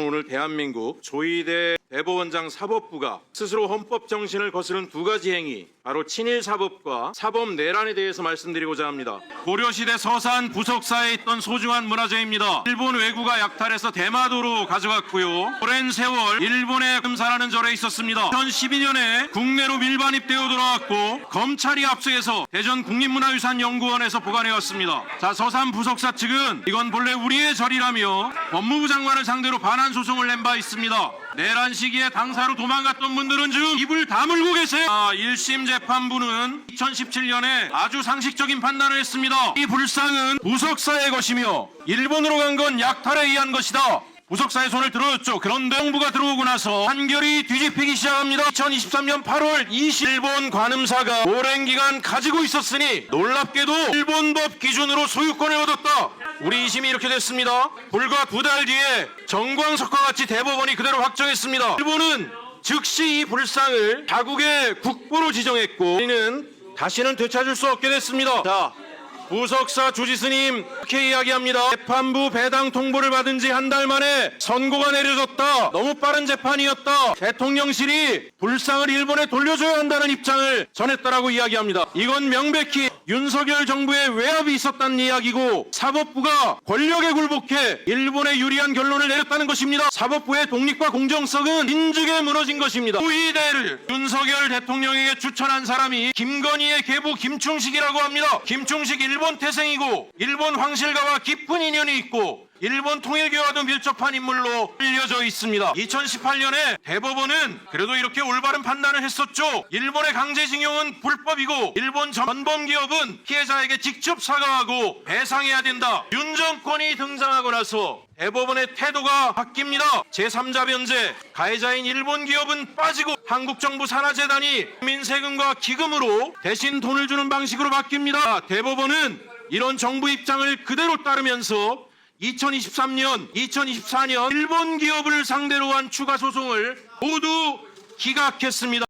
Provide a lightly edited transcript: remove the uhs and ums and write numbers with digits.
오늘 대한민국 조희대 대법원장 사법부가 스스로 헌법 정신을 거스른 두 가지 행위, 바로 친일 사법과 사법 내란에 대해서 말씀드리고자 합니다. 고려시대 서산 부석사에 있던 소중한 문화재입니다. 일본 왜구가 약탈해서 대마도로 가져갔고요. 오랜 세월 일본의 금사라는 절에 있었습니다. 2012년에 국내로 밀반입되어 들어왔고 검찰이 압수해서 대전 국립문화유산연구원에서 보관해왔습니다. 자, 서산 부석사 측은 이건 본래 우리의 절이라며 법무부 장관을 상대로 반환 소송을 낸 바 있습니다. 내란 시기에 당사로 도망갔던 분들은 지금 입을 다물고 계세요. 1심 재판부는 2017년에 아주 상식적인 판단을 했습니다. 이 불상은 부석사의 것이며 일본으로 간 건 약탈에 의한 것이다. 부석사의 손을 들어줬죠. 그런데 정부가 들어오고 나서 판결이 뒤집히기 시작합니다. 2023년 8월 20일 일본 관음사가 오랜 기간 가지고 있었으니 놀랍게도 일본법 기준으로 소유권을 얻었다. 우리 2심이 이렇게 됐습니다. 불과 두 달 뒤에 정광석과 같이 대법원이 그대로 확정했습니다. 일본은 즉시 이 불상을 자국의 국보로 지정했고 우리는 다시는 되찾을 수 없게 됐습니다. 자, 부석사 주지스님 이렇게 이야기합니다. 재판부 배당 통보를 받은 지 한 달 만에 선고가 내려졌다. 너무 빠른 재판이었다. 대통령실이 불상을 일본에 돌려줘야 한다는 입장을 전했다라고 이야기합니다. 이건 명백히 윤석열 정부의 외압이 있었다는 이야기고 사법부가 권력에 굴복해 일본에 유리한 결론을 내렸다는 것입니다. 사법부의 독립과 공정성은 진즉에 무너진 것입니다. 조희대를 윤석열 대통령에게 추천한 사람이 김건희의 계부 김충식이라고 합니다. 김충식 일본 태생이고 일본 황실가와 깊은 인연이 있고 일본 통일교와도 밀접한 인물로 알려져 있습니다. 2018년에 대법원은 그래도 이렇게 올바른 판단을 했었죠. 일본의 강제징용은 불법이고 일본 전범기업은 피해자에게 직접 사과하고 배상해야 된다. 윤 정권이 등장하고 나서 대법원의 태도가 바뀝니다. 제3자 변제, 가해자인 일본 기업은 빠지고 한국 정부 산하재단이 국민세금과 기금으로 대신 돈을 주는 방식으로 바뀝니다. 대법원은 이런 정부 입장을 그대로 따르면서 2023년, 2024년 일본 기업을 상대로 한 추가 소송을 모두 기각했습니다.